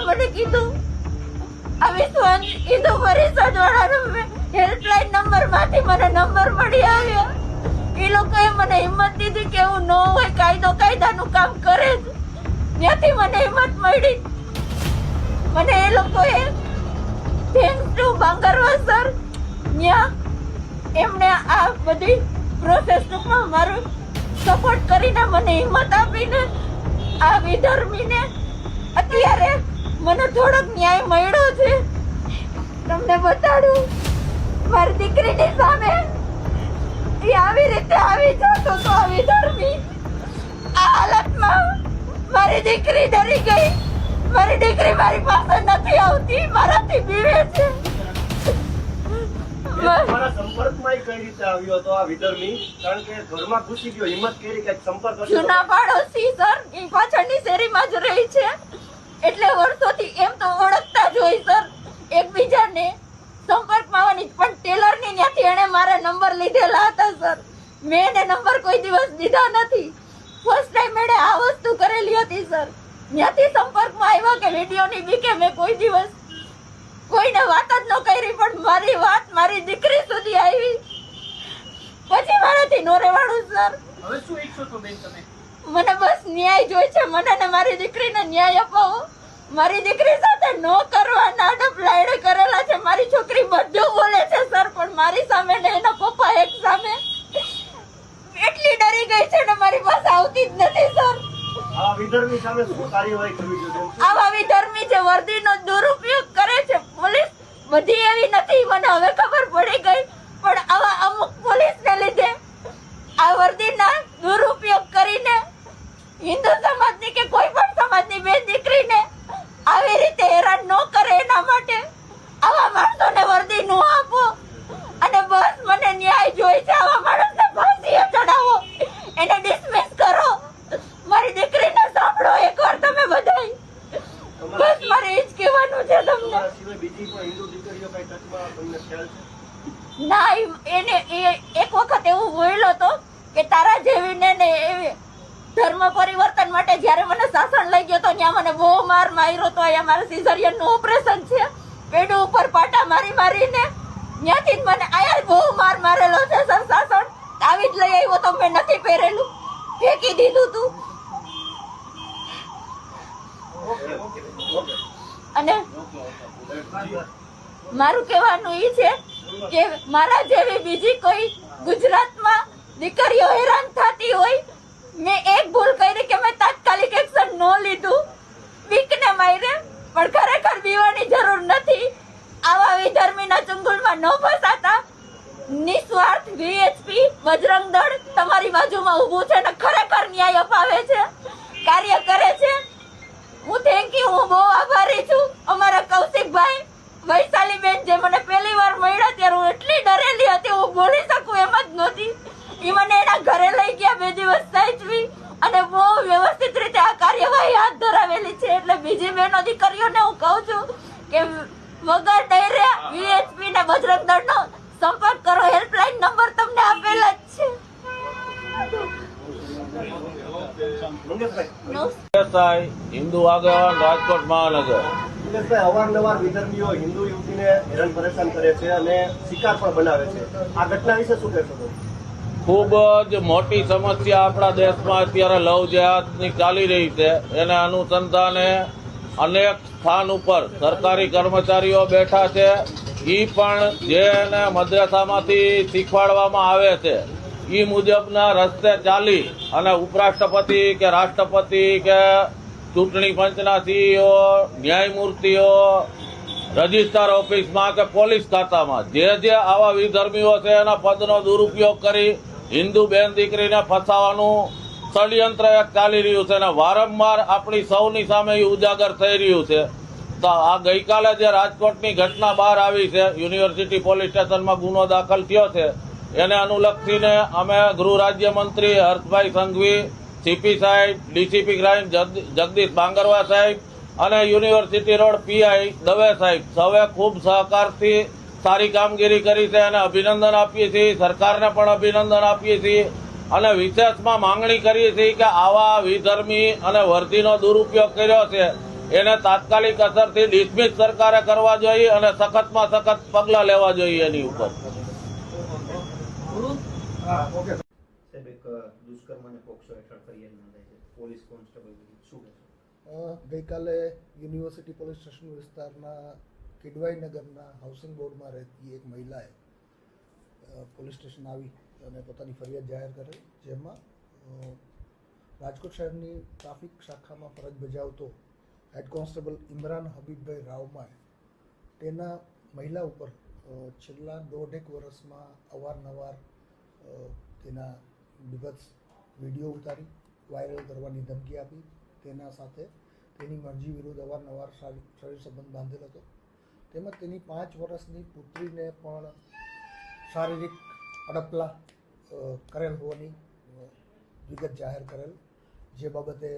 મને કીધું આ વિશ્વ હિન્દુ પરિષદ વાળાનો હેલ્પલાઇન નંબર માંથી મને નંબર મળી આવ્યો. એ લોકોએ મને હિંમત દીધી કે હું ન હોય કાયદાનું કામ કરે જ. ત્યાંથી મને હિંમત મળી. મને એ લોકોએ થેન્ક્સ ટુ બાંગરવા સર, ત્યાં એમણે આ બધી પ્રોસેસ ટૂંકમાં મારું સપોર્ટ કરીને મને હિંમત આપીને આ વિધર્મીને અત્યારે મને થોડોક ન્યાય મળ્યો છે. તમને બતાડું, મારી દીકરીની સામે એ આવી રીતે આવી જતો તો આ વિધર્મી આ હાલતમાં મારી દીકરી ડરી ગઈ. મારી દીકરી મારી પાસે નથી આવતી, મારાથી બીવે છે. તમારા સંપર્કમાં કઈ રીતે આવ્યો હતો આ વિધર્મી? કારણ કે ઘરમાં ઘૂસી ગયો, હિંમત કરી કે સંપર્ક કર્યો? જૂના પાડોશી સર, એ પાછળની શેરીમાં જ રહી છે, એટલે વર્ષોથી એમ તો ઓળખતા જ હોય સર એકબીજાને. સંપર્કમાં આવવાની પણ ટેલરની ત્યાંથી એણે મારા નંબર લીધેલા હતા સર. મેં એને નંબર કોઈ દિવસ દીધા નથી. ફર્સ્ટ ટાઈમ એણે આ વસ્તુ કરેલી હતી સર. ત્યાંથી સંપર્કમાં આવ્યા કે વિડીયોની બીકે મેં કોઈ દિવસ કોઈને વાત જ ન કરી, પણ મારી વાત મારી દીકરી સુધી આવી. પછી મારાથી નો રહેવાડું સર. હવે શું ઈચ્છો છો બેન તમે? મને બસ ન્યાય જોઈ છે. મને ને મારી દીકરીને ન્યાય અપાવો. મારી દીકરી સાથે નો કરવા નાટક લાડે કરેલા છે. મારી છોકરી બધું બોલે છે સર, પણ મારી સામે ને એના પપ્પા એક સામે એટલી ડરી ગઈ છે ને મારી પાસે આવતી જ નથી સર. આ વિધર્મી સામે શું કાર્યવાહી કરવી જોઈએ? આવા વિધર્મી જે વર્દીનો દુરુપયોગ કરે છે, પોલીસ બધી એવી નથી મને હવે ખબર પડી ગઈ, પણ આવા અમુક પોલીસને લીધે આ વર્દીના દુરુપયોગ કરીને હિન્દુ સમાજની કે કોઈ પણ સમાજની બેન દીકરીને આવી રીતે હેરાન ન કરે એના માટે આવા માણસોને વર્દી ન આપો. અને બસ મને ન્યાય જોઈ છે. આવા માણસને ફાંસીએ ચડાવો, એને ડિસમિસ કરો. મારી દીકરીને સાંભળો એકવાર તમે બધાય. બસ મારે એ જ કહેવાનું છે તમને. તમારા સિવાય બીજી કોઈ હિન્દુ દીકરીઓ કઈ ટચમાં તમને ખ્યાલ છે? ના, એને એક વખત એવું બોલ્યો હતો કે તારા જેવીને ને એવી ધર્મ પરિવર્તન માટે જ્યારે મને શાસન લઈ ગયો તો ત્યાં મને બહુ માર માર્યો તો. અહીંયા મારે સિઝરિયનનું ઓપરેશન છે, પેડું ઉપર પાટા મારીને ત્યાંથી જ મને આયા બહુ માર મારેલો છે સર. શાસન આવી જ લઈ આવ્યો તો મેં નથી પહેરેલું, ફેંકી દીધું તું. અને મારું કહેવાનું એ છે કે મારા જેવી બીજી કોઈ ગુજરાતમાં દીકરીઓ હેરાન થતી હોય, મેં એક ભૂલ કરી કે મેં તાત્કાલિક એક્શન ન લીધું, બીકને મારે. પણ ખરેખર બીવાની જરૂર નથી. આવા વિધર્મીના ચુંગલમાં ન ફસાતા નિસ્વાર્થ વીએચપી બજરંગ દળ તમારી બાજુમાં ઊભું છે ને ખરેખર ન્યાય અપાવે છે, કાર્ય કરે છે. હું થેન્ક યુ, હું બહુ આભારી છું અમારા કૌશિકભાઈ, વૈશાલીબેન જે મને પહેલી વાર મળ્યા ત્યારે હું એટલી ડરેલી હતી, હું બોલી શકું એમ જ નહોતી. એ મને એના ઘરે લઈ ગયા, 2 દિવસ સાચવી અને બહુ વ્યવસ્થિત રીતે આ કાર્યવાહી હાથ ધરાવેલી છે. એટલે બીજી બહેનો દીકરીઓને હું કહું છું કે વગર ડરે વીએચપી ને બજરંગ દળનો સંપર્ક કરો. હેલ્પલાઇન નંબર તમને આપેલા જ છે. હિન્દુ આગેવાન, રાજકોટ મહાનગર. નિલેશભાઈ, અવારનવાર વિધર્મીઓ હિન્દુ યુવતીને હેરાન પરેશાન કરે છે અને શિકાર પણ બનાવે છે. આ ઘટના વિશે શું કહેશો? ખૂબ જ મોટી સમસ્યા આપણા દેશમાં અત્યારે લવ જેહાદની ચાલી રહી છે. એને અનુસંધાને અનેક સ્થાન ઉપર સરકારી કર્મચારીઓ બેઠા છે. એ પણ જેને મદ્રસામાંથી શીખવાડવામાં આવે છે એ મુજબના રસ્તે ચાલી અને ઉપરાષ્ટ્રપતિ કે રાષ્ટ્રપતિ કે ચૂંટણી પંચના સીઈઓ, ન્યાયમૂર્તિઓ, રજિસ્ટર ઓફિસમાં કે પોલીસ ખાતામાં જે આવા વિધર્મીઓ છે એના પદનો દુરુપયોગ કરી હિન્દુ બેન દીકરીને ફસાવાનું ષડયંત્ર એક ચાલી રહ્યું છે અને વારંવાર આપણી સૌની સામે એ ઉજાગર થઈ રહ્યું છે. તો આ ગઈકાલે જે રાજકોટની ઘટના બહાર આવી છે, યુનિવર્સિટી પોલીસ સ્ટેશનમાં ગુનો દાખલ થયો છે, એને અનુલક્ષીને અમે ગૃહ રાજ્યમંત્રી હર્ષભાઈ સંઘવી, સીપી સાહેબ, ડીસીપી ક્રાઇમ જગદીશ બાંગરવા સાહેબ અને યુનિવર્સિટી રોડ પીઆઈ દવે સાહેબ સૌએ ખૂબ સહકારથી સારી કામગીરી કરી છે અને અભિનંદન આપીએ છીએ. સરકારને પણ અભિનંદન આપીએ છીએ અને વિશેષમાં માંગણી કરીએ છીએ કે આવા વિધર્મી અને વર્દીનો દુરુપયોગ કર્યો છે એને તાત્કાલિક અસરથી ડિસમિસ સરકારે કરવા જોઈએ અને સખતમાં સખત પગલાં લેવા જોઈએ એની ઉપર. સાહેબ, એક દુષ્કર્મ અને પોક્સો હેઠળ ફરિયાદ નોંધાઈ છે. પોલીસ કોન્સ્ટેબલ શું કહેશો? ગઈકાલે યુનિવર્સિટી પોલીસ સ્ટેશન વિસ્તારના કિડવાઈનગરના હાઉસિંગ બોર્ડમાં રહેતી એક મહિલાએ પોલીસ સ્ટેશન આવી અને પોતાની ફરિયાદ જાહેર કરી, જેમાં રાજકોટ શહેરની ટ્રાફિક શાખામાં ફરજ બજાવતો હેડ કોન્સ્ટેબલ ઇમરાન હબીબભાઈ રાવમાએ તેના મહિલા ઉપર છેલ્લા 1.5 વર્ષમાં અવારનવાર તેના વિગત વિડીયો ઉતારી વાયરલ કરવાની ધમકી આપી, તેના સાથે તેની મરજી વિરુદ્ધ અવારનવાર શરીર સંબંધ બાંધેલ હતો, તેમજ તેની 5 વર્ષની પુત્રીને પણ શારીરિક અડપલા કરેલ હોવાની વિગત જાહેર કરેલ, જે બાબતે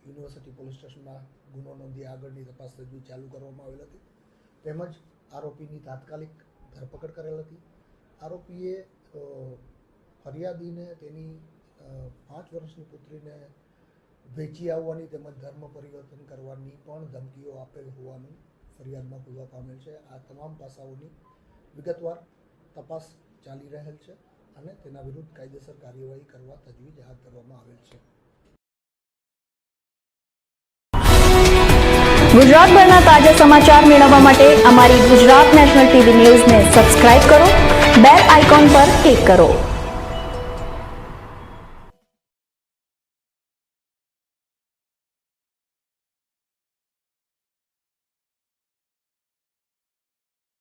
યુનિવર્સિટી પોલીસ સ્ટેશનમાં ગુનો નોંધી આગળની તપાસ તજવીજ ચાલુ કરવામાં આવેલ હતી, તેમજ આરોપીની તાત્કાલિક ધરપકડ કરેલ હતી. આરોપીએ ફરિયાદીને તેની 5 વર્ષની પુત્રીને વેચી આવવાની તેમજ ધર્મ પરિવર્તન કરવાની પણ ધમકીઓ આપેલ હોવાનું ફરિયાદમાં ખુલવા પામેલ છે. આ તમામ પાસાઓની વિગતવાર તપાસ ચાલી રહેલ છે અને તેના વિરુદ્ધ કાયદેસર કાર્યવાહી કરવા તજવીજ હાથ ધરવામાં આવેલ છે. ગુજરાતભરના તાજા સમાચાર મેળવવા માટે અમારી ગુજરાત નેશનલ ટીવી ન્યૂઝને સબસ્ક્રાઇબ કરો, બેલ આઇકોન પર ક્લિક કરો.